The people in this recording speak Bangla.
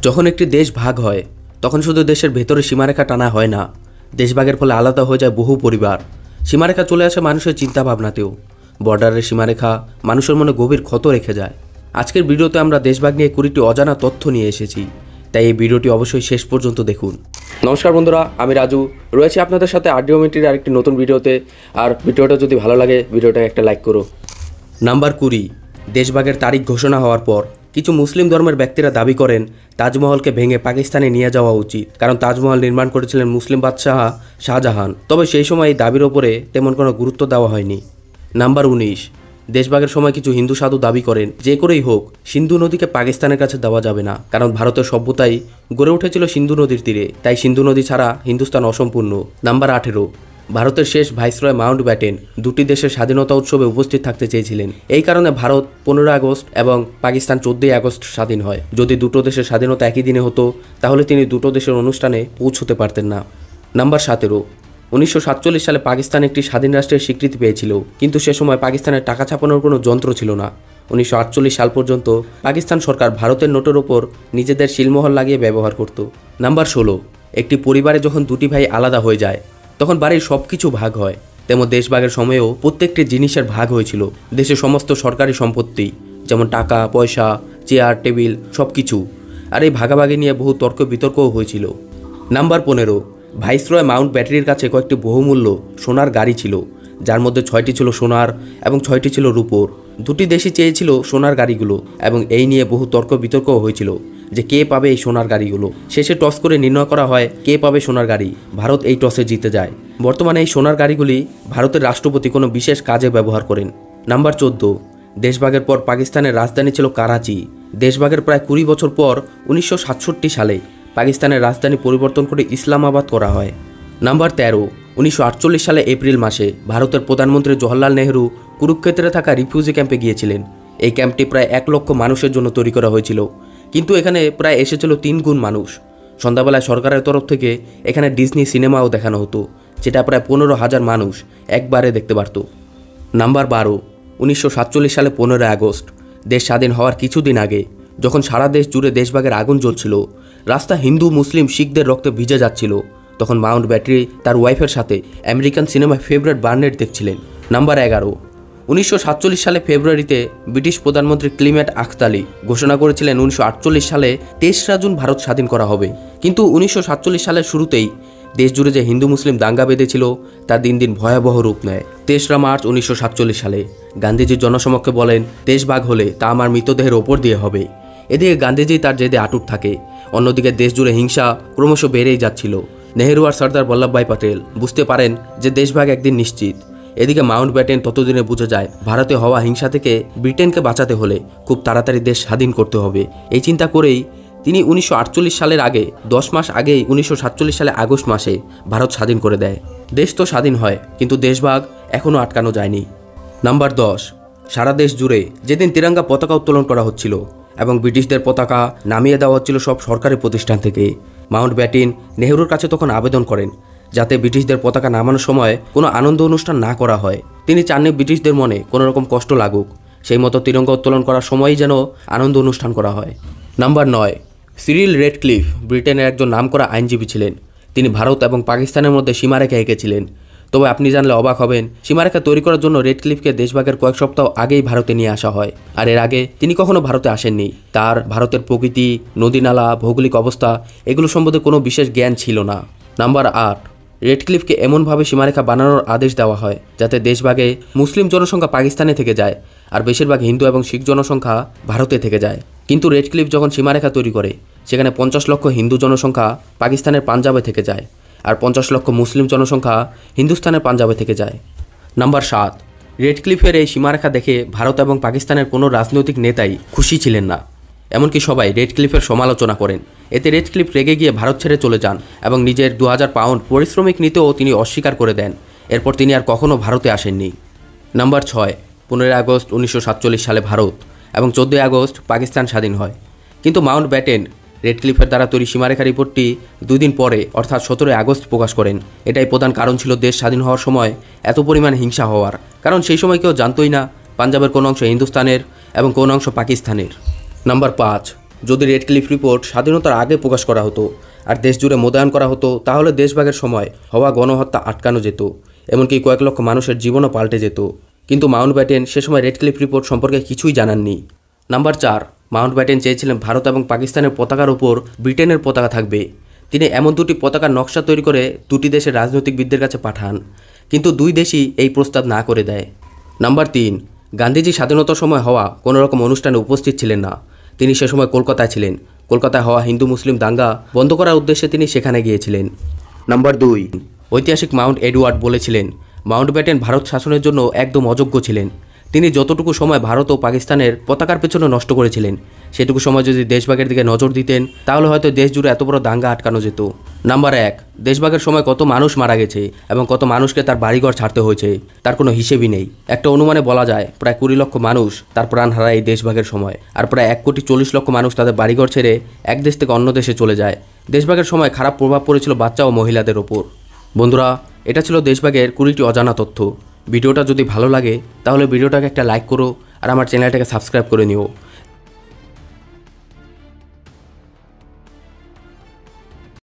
যখন একটি দেশ ভাগ হয় তখন শুধু দেশের ভেতরে সীমারেখা টানা হয় না, দেশভাগের ফলে আলাদা হয়ে যায় বহু পরিবার। সীমারেখা চলে আসে মানুষের চিন্তাভাবনাতেও। বর্ডারের সীমারেখা মানুষের মনে গভীর ক্ষত রেখে যায়। আজকের ভিডিওতে আমরা দেশভাগ নিয়ে 20টি অজানা তথ্য নিয়ে এসেছি, তাই এই ভিডিওটি অবশ্যই শেষ পর্যন্ত দেখুন। নমস্কার বন্ধুরা, আমি রাজু রয়েছি আপনাদের সাথে আরডিওমেন্টির আরেকটি নতুন ভিডিওতে। আর ভিডিওটা যদি ভালো লাগে ভিডিওটাকে একটা লাইক করো। নাম্বার 20, দেশভাগের তারিখ ঘোষণা হওয়ার পর কিছু মুসলিম ধর্মের ব্যক্তিরা দাবি করেন তাজমহলকে ভেঙে পাকিস্তানে নিয়ে যাওয়া উচিত, কারণ তাজমহল নির্মাণ করেছিলেন মুসলিম বাদশাহ শাহজাহান। তবে সেই সময় এই দাবির ওপরে তেমন কোনো গুরুত্ব দেওয়া হয়নি। নাম্বার 19, দেশভাগের সময় কিছু হিন্দু সাধু দাবি করেন যে করেই হোক সিন্ধু নদীকে পাকিস্তানের কাছে দেওয়া যাবে না, কারণ ভারতের সভ্যতাই গড়ে উঠেছিল সিন্ধু নদীর তীরে, তাই সিন্ধু নদী ছাড়া হিন্দুস্তান অসম্পূর্ণ। নাম্বার 18, ভারতের শেষ ভাইসরয় মাউন্ট ব্যাটেন দুটি দেশের স্বাধীনতা উৎসবে উপস্থিত থাকতে চেয়েছিলেন। এই কারণে ভারত 15 আগস্ট এবং পাকিস্তান 14 আগস্ট স্বাধীন হয়। যদি দুটো দেশের স্বাধীনতা একই দিনে হতো তাহলে তিনি দুটো দেশের অনুষ্ঠানে পৌঁছতে পারতেন না। নাম্বার 17, 1947 সালে পাকিস্তান একটি স্বাধীন রাষ্ট্রের স্বীকৃতি পেয়েছিল, কিন্তু সে সময় পাকিস্তানের টাকা ছাপানোর কোনো যন্ত্র ছিল না। 1948 সাল পর্যন্ত পাকিস্তান সরকার ভারতের নোটের ওপর নিজেদের সিলমোহর লাগিয়ে ব্যবহার করত। নাম্বার 16, একটি পরিবারে যখন দুটি ভাই আলাদা হয়ে যায় তখন বাড়ির সব কিছু ভাগ হয়। তেমন দেশভাগের সময়েও প্রত্যেকটি জিনিসের ভাগ হয়েছিল। দেশের সমস্ত সরকারি সম্পত্তি, যেমন টাকা পয়সা, চেয়ার টেবিল সব কিছু। আর এই ভাগাভাগি নিয়ে বহু তর্ক বিতর্কও হয়েছিল। নাম্বার 15, ভাইসরয় মাউন্ট ব্যাটারির কাছে কয়েকটি বহুমূল্য সোনার গাড়ি ছিল, যার মধ্যে 6টি ছিল সোনার এবং 6টি ছিল রূপোর। দুটি দেশই চেয়েছিল সোনার গাড়িগুলো এবং এই নিয়ে বহু তর্ক বিতর্কও হয়েছিল যে কে পাবে এই সোনার গাড়িগুলো। শেষে টস করে নির্ণয় করা হয় কে পাবে সোনার গাড়ি। ভারত এই টসে জিতে যায়। বর্তমানে এই সোনার গাড়িগুলি ভারতের রাষ্ট্রপতি কোনো বিশেষ কাজে ব্যবহার করেন। নাম্বার 14, দেশভাগের পর পাকিস্তানের রাজধানী ছিল করাচি। দেশভাগের প্রায় 20 বছর পর 1967 সালে পাকিস্তানের রাজধানী পরিবর্তন করে ইসলামাবাদ করা হয়। নাম্বার 13, 1948 সালে এপ্রিল মাসে ভারতের প্রধানমন্ত্রী জওহরলাল নেহরু কুরুক্ষেত্রে থাকা রিফিউজি ক্যাম্পে গিয়েছিলেন। এই ক্যাম্পটি প্রায় 1 লক্ষ মানুষের জন্য তৈরি করা হয়েছিল, কিন্তু এখানে প্রায় এসেছিল 3 গুণ মানুষ। সন্ধ্যাবেলায় সরকারের তরফ থেকে এখানে ডিজনি সিনেমাও দেখানো হতো, যেটা প্রায় 15,000 মানুষ একবারে দেখতে পারত। নাম্বার 12, 1947 সালে 15 আগস্ট দেশ স্বাধীন হওয়ার কিছুদিন আগে, যখন সারা দেশ জুড়ে দেশভাগের আগুন জ্বলছিল, রাস্তা হিন্দু মুসলিম শিখদের রক্তে ভিজে যাচ্ছিল, তখন মাউন্ট ব্যাটারি তার ওয়াইফের সাথে আমেরিকান সিনেমা ফেভারিট বার্নেট দেখছিলেন। নাম্বার 11, 1947 সালে ফেব্রুয়ারিতে ব্রিটিশ প্রধানমন্ত্রী ক্লিমেট আখতালি ঘোষণা করেছিলেন 1948 সালে 23 জুন ভারত স্বাধীন করা হবে। কিন্তু 1947 সালের শুরুতেই দেশ জুড়ে যে হিন্দু মুসলিম দাঙ্গা বেঁধেছিল তা দিন দিন ভয়াবহ রূপ নেয়। 23 মার্চ 1947 সালে গান্ধীজি জনসমক্ষে বলেন, দেশ ভাগ হলে তা আমার মৃতদেহের ওপর দিয়ে হবে। এদিকে গান্ধীজি তার জেদে আটুট থাকে, অন্যদিকে দেশ জুড়ে হিংসা ক্রমশ বেড়েই যাচ্ছিল। নেহেরু আর সর্দার বল্লভভাই পটেল বুঝতে পারেন যে দেশভাগ একদিন নিশ্চিত। এদিকে মাউন্ট ব্যাটেন ততদিনে বুঝে যায় ভারতে হওয়া হিংসা থেকে ব্রিটেনকে বাঁচাতে হলে খুব তাড়াতাড়ি দেশ স্বাধীন করতে হবে। এই চিন্তা করেই তিনি 1948 সালের আগে 10 মাস আগেই 1947 সালে আগস্ট মাসে ভারত স্বাধীন করে দেয়। দেশ তো স্বাধীন হয়, কিন্তু দেশভাগ এখনও আটকানো যায়নি। নাম্বার 10, সারা দেশ জুড়ে যেদিন তিরঙ্গা পতাকা উত্তোলন করা হচ্ছিল এবং ব্রিটিশদের পতাকা নামিয়ে দেওয়া হচ্ছিল সব সরকারি প্রতিষ্ঠান থেকে, মাউন্ট ব্যাটেন নেহরুর কাছে তখন আবেদন করেন যাতে ব্রিটিশদের পতাকা নামানোর সময় কোনো আনন্দ অনুষ্ঠান না করা হয়। তিনি চাননি ব্রিটিশদের মনে কোনো রকম কষ্ট লাগুক, সেই মতো তিরঙ্গা উত্তোলন করার সময়ই যেন আনন্দ অনুষ্ঠান করা হয়। নাম্বার 9, সিরিল রেডক্লিফ ব্রিটেনের একজন নামকরা আইনজীবী ছিলেন। তিনি ভারত এবং পাকিস্তানের মধ্যে সীমারেখা এঁকেছিলেন। তবে আপনি জানলে অবাক হবেন, সীমারেখা তৈরি করার জন্য রেডক্লিফকে দেশভাগের কয়েক সপ্তাহ আগেই ভারতে নিয়ে আসা হয়। আর এর আগে তিনি কখনো ভারতে আসেননি। তার ভারতের প্রকৃতি, নদীনালা, ভৌগোলিক অবস্থা এগুলো সম্বন্ধে কোনো বিশেষ জ্ঞান ছিল না। নাম্বার 8, রেডক্লিফকে এমনভাবে সীমারেখা বানানোর আদেশ দেওয়া হয় যাতে দেশভাগে মুসলিম জনসংখ্যা পাকিস্তানে থেকে যায় আর বেশিরভাগ হিন্দু এবং শিখ জনসংখ্যা ভারতে থেকে যায়। কিন্তু রেডক্লিফ যখন সীমারেখা তৈরি করে সেখানে 50 লক্ষ হিন্দু জনসংখ্যা পাকিস্তানের পাঞ্জাবে থেকে যায় আর 50 লক্ষ মুসলিম জনসংখ্যা হিন্দুস্তানের পাঞ্জাবে থেকে যায়। নাম্বার 7, রেডক্লিফের এই সীমারেখা দেখে ভারত এবং পাকিস্তানের কোনো রাজনৈতিক নেতাই খুশি ছিলেন না। এমনকি সবাই রেডক্লিফের সমালোচনা করেন। এতে রেডক্লিফ রেগে গিয়ে ভারত ছেড়ে চলে যান এবং নিজের 2000 পাউন্ড পারিশ্রমিক নিতেও তিনি অস্বীকার করে দেন। এরপর তিনি আর কখনও ভারতে আসেননি। নাম্বার 6, 15 আগস্ট 1947 সালে ভারত এবং 14 আগস্ট পাকিস্তান স্বাধীন হয়। কিন্তু মাউন্ট ব্যাটেন রেডক্লিফের দ্বারা তৈরি সীমারেখা রিপোর্টটি 2 দিন পরে অর্থাৎ 17 আগস্ট প্রকাশ করেন। এটাই প্রধান কারণ ছিল দেশ স্বাধীন হওয়ার সময় এত পরিমাণ হিংসা হওয়ার, কারণ সেই সময় কেউ জানতই না পাঞ্জাবের কোন অংশ হিন্দুস্তানের এবং কোন অংশ পাকিস্তানের। নাম্বার 5, যদি রেড ক্লিফ রিপোর্ট স্বাধীনতার আগে প্রকাশ করা হতো আর দেশ জুড়ে মোতায়েন করা হতো, তাহলে দেশভাগের সময় হওয়া গণহত্যা আটকানো যেত, এমনকি কয়েক লক্ষ মানুষের জীবনও পাল্টে যেত। কিন্তু মাউন্টব্যাটেন সে সময় রেড ক্লিফ রিপোর্ট সম্পর্কে কিছুই জানাননি। নাম্বার 4, মাউন্টব্যাটেন চেয়েছিলেন ভারত এবং পাকিস্তানের পতাকার উপর ব্রিটেনের পতাকা থাকবে। তিনি এমন দুটি পতাকার নকশা তৈরি করে দুটি দেশের রাজনৈতিকবিদদের কাছে পাঠান, কিন্তু দুই দেশই এই প্রস্তাব না করে দেয়। নাম্বার 3, গান্ধীজি স্বাধীনতার সময় হওয়া কোনো রকম অনুষ্ঠানে উপস্থিত ছিলেন না। তিনি সে সময় কলকাতায় ছিলেন। কলকাতায় হওয়া হিন্দু মুসলিম দাঙ্গা বন্ধ করার উদ্দেশ্যে তিনি সেখানে গিয়েছিলেন। নাম্বার 2, ঐতিহাসিক মাউন্ট এডওয়ার্ড বলেছিলেন মাউন্টব্যাটেন ভারত শাসনের জন্য একদম অযোগ্য ছিলেন। তিনি যতটুকু সময় ভারত ও পাকিস্তানের পতাকার পেছনে নষ্ট করেছিলেন, সেটুকু সময় যদি দেশভাগের দিকে নজর দিতেন, তাহলে হয়তো দেশ জুড়ে এত বড় দাঙ্গা আটকানো যেত। নাম্বার 1, দেশভাগের সময় কত মানুষ মারা গেছে এবং কত মানুষকে তার বাড়িঘর ছাড়তে হয়েছে তার কোনো হিসেবই নেই। একটা অনুমানে বলা যায় প্রায় 20 লক্ষ মানুষ তার প্রাণ হারায় এই দেশভাগের সময়, আর প্রায় 1,40,00,000 মানুষ তাদের বাড়িঘর ছেড়ে এক দেশ থেকে অন্য দেশে চলে যায়। দেশভাগের সময় খারাপ প্রভাব পড়েছিল বাচ্চা ও মহিলাদের ওপর। বন্ধুরা, এটা ছিল দেশভাগের 20টি অজানা তথ্য। ভিডিওটা যদি ভালো লাগে তাহলে ভিডিওটাকে একটা লাইক করো আর আমার চ্যানেলটাকে সাবস্ক্রাইব করে নিও।